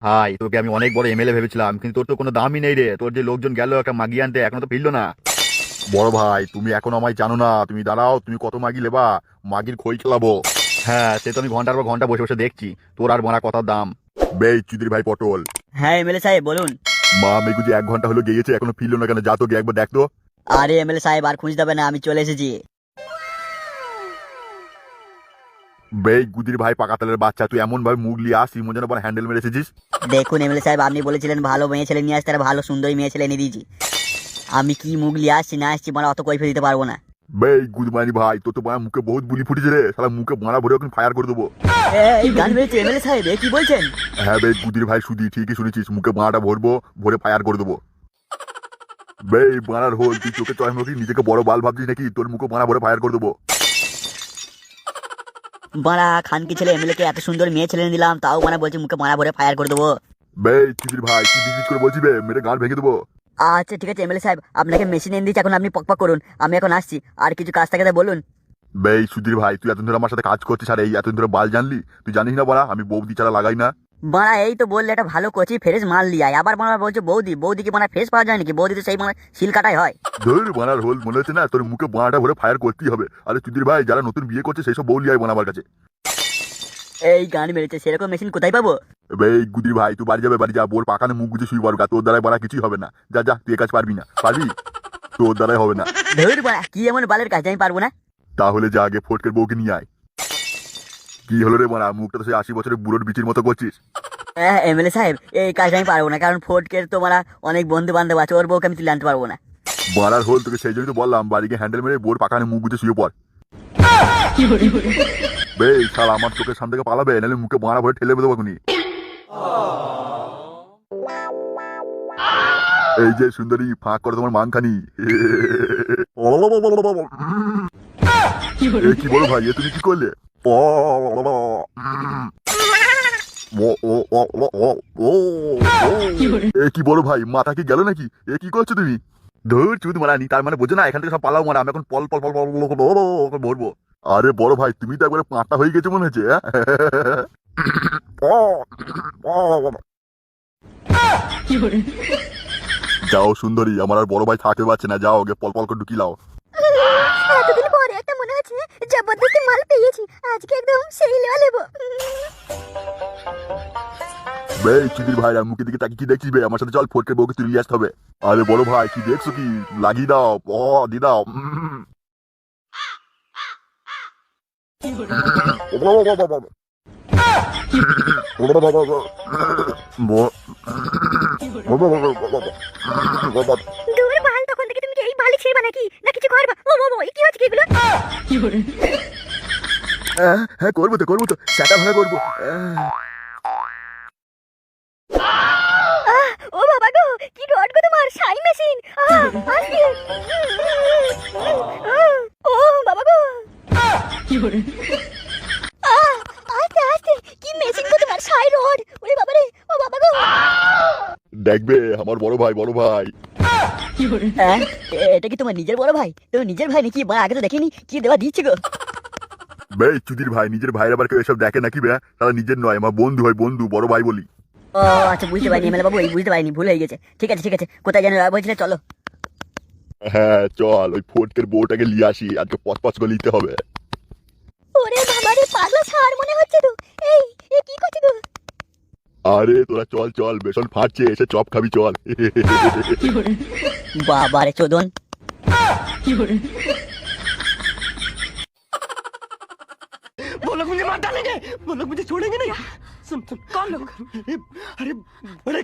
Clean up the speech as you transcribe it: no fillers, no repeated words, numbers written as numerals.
ভাই তোকে আমি অনেক বড় এমএলএ ভেবেছিলাম, কিন্তু তোর তো কোনো দামই নেই রে। তোর যে লোকজন গেল একটা মাগি আনতে, এখনো তো ফিরলো না। বড় ভাই তুমি এখন আমায় জানো না, তুমি দাঁড়াও, তুমি কত মাগি লেবা? মাগির খই খেলাবো। হ্যাঁ সে তো আমি ঘন্টার পর ঘন্টা বসে বসে দেখছি, তোর আর বড়া কথার দাম। বে চুদির ভাই পটল। হ্যাঁ এমএলএ সাহেব বলুন। মা মেগু যে 1 ঘন্টা হলো গিয়েছে, এখনো ফিরলো না কেন? যা তো গিয়ে একবার দেখ তো। আরে এমএলএ সাহেব আর খুঁজতে হবে না, আমি চলে এসেছি। বে গুদির ভাই পাকাতালের বাচ্চা, তুই এমন ভাবে মুখ লিয়ে আসি মনে যেন আবার হ্যান্ডেল মেরেছিস। দেখুন এমএলএ সাহেব, আপনি বলেছিলেন ভালো মেয়ে ছেলে নিয়ে আসতে, আর ভালো সুন্দরী মেয়ে ছেলে এনে দিয়েছি। আমি কি মুখ লিয়ে আসছি না আসছি মানে অত কৈফিয়ত দিতে পারবো না। বে গুদমানি ভাই, তোর তো বাড়া মুখে বহুত বুলি ফুটেছে রে, শালা মুখে বাড়া ভরে ওখানে ফায়ার করে দেবো। এই গান মেরেছে এমএলএ সাহেব, এ কি বলছেন? হ্যাঁ বে গুদির ভাই সুদি, ঠিকই শুনেছিস, মুখে বাড়াটা ভরবো, ভরে ফায়ার করে দেবো। বে বাড়ার হোল, তুই চোখে চয় মুখে নিজেকে বড় বাল ভাবছিস নাকি? তোর মুখে বাড়া ভরে ফায়ার করে দেবো। বাড়া খানকি ছেলে এমএলএ কে এত সুন্দর মেয়ে ছেলে এনে দিলাম, তাও মানে বলছে মুখে মারা ভরে ফায়ার করে দেবো। বে চুদির ভাই কি বিজ করে বলছি বে, মেরে গাল ভেঙে দেবো। আচ্ছা ঠিক আছে এমএলএ সাহেব, আপনাকে মেশিন এনে দিচ্ছি, এখন আপনি পক পক করুন, আমি এখন আসছি। আর কিছু কাজ থাকে বলুন। বে সুধীর ভাই, তুই এতদিন ধরে আমার সাথে কাজ করছিস আর এই এতদিন ধরে বাল জানলি? তুই জানিস না বড়া আমি বৌদি ছাড়া লাগাই না। বাড়া এই তো বললে একটা ভালো কোচি ফ্রেশ মাল লিয়ে আয়, আবার বাড়া বলছে বৌদি, বৌদি কি মানে ফ্রেশ পাওয়া যায় নাকি? বৌদি তো সেই মানে শিল কাটাই হয়। ধর বানার হোল, মনে হচ্ছে না তোর মুখে বাঁটা ভরে ফায়ার করতেই হবে। আরে সুধীর ভাই, যারা নতুন বিয়ে করছে সেই সব বউ লিয়াই বানাবার কাছে। এই গান মেরেছে, সেরকম মেশিন কোথায় পাবো? বে গুদির ভাই তুই বাড়ি যাবে, বাড়ি যা, বোর পাকানে মুখ গুজে শুই পারবো, তোর দ্বারাই বাড়া কিছুই হবে না। যা যা, তুই এ কাজ পারবি না। পারবি? তোর দ্বারাই হবে না। ধর বাড়া কি এমন বালের কাজ আমি পারবো না? তাহলে যা আগে ফটকের বউকে নিয়ে আয়। কি হলো রে বাড়া, মুখটা তো সেই 80 বছরের বুড়োর বিচির মতো করছিস। এমএলএ সাহেব এই কাজটা আমি পারবো না, কারণ ফোর্টকের তো মানে অনেক বন্ধু বান্ধব আছে, ওর বউকে আমি তুলে আনতে পারবো না। বাড়ার হোল, তোকে সেই জন্যই তো বললাম বাড়িকে হ্যান্ডেল মেরে বোর পাকানে মুখ গুজে শুয়ে পড়। বে শালা আমার চোখের সামনে থেকে পালাবে, নাহলে মুখে বাড়া ভরে ঠেলে দেবো এখনই। এই যে সুন্দরী, ফাঁক করে তোমার মাংখানি। এ কি বলো ভাই, এ তুমি কি করলে? এ কি বড় ভাই, মাথা কি গেল নাকি? এ কি করছো তুমি? ধর চুদ মারানি, তার মানে বোঝো না এখান থেকে সব পালাও মারা, আমি এখন পল পল পল পল মরবো। আরে বড় ভাই তুমি তো একবারে পাঁচটা হয়ে গেছে মনে হচ্ছে। যাও সুন্দরী, আমার আর বড় ভাই থাকতে পারছে না, যাও ওকে পল পল করে ঢুকি লাও। এতদিন পরে একটা মনে হচ্ছে জবরদস্তি মাল পেয়েছি, আজকে একদম সেই লেভেল নেবো। বে চুদির ভাই, আর মুখের দিকে তাকিয়ে কি দেখছিস বে? আমার সাথে চল, ফটকে বউকে তুলে নিয়ে আসতে হবে। আরে বড় ভাই কি দেখছো কি? লাগিয়ে দাও, দি দাও। দূর বাল, তখন থেকে তুমি কি এই বালি ছেড়বা নাকি না কিছু করবা? ও বাবা, এই কি হচ্ছে কি এগুলো? হ্যাঁ করবো তো সেটা ভালো করবো। ও বাবা গো, কি রড গো তোমার, শাই মেশিন। আস্তে। ও বাবা গো, আস্তে আস্তে, কি মেশিন গো তোমার, শাই রড। ওরে বাবা রে, ও বাবা গো। দেখবে আমার বড় ভাই, বড় ভাই। এটা কি তোমার নিজের বড় ভাই? তুমি নিজের ভাই নাকি? বা আগে তো দেখিনি, কি দেওয়া দিচ্ছে গো? বে চুদির ভাই, নিজের ভাইয়ের আবার কেউ এসব দেখে নাকি বে? তারা নিজের নয়, আমার বন্ধু হয়, বন্ধু, বড় ভাই বলি। ও আচ্ছা বুঝতে পারিনি এমএলএ বাবু, এই বুঝতে পারিনি, ভুল হয়ে গেছে। ঠিক আছে ঠিক আছে, কোথায় যেন বলছিলে, চলো। হ্যাঁ চল, ওই ফটকের বউটাকে নিয়ে আসি, আজকে পচ পচ করে নিতে হবে। ওরে বাবা রে, পাগলা ছাড় মনে হচ্ছে তো। এই এ কি করছিস গো? আরে তোরা চল চল, বেসন ফাটছে, এসে চপ খাবি চল। বাবা রে চোদন। वो लोग मुझे मार डालेंगे, वो लोग मुझे छोड़ेंगे नहीं। सुन सुन, कौन लोग? अरे बड़े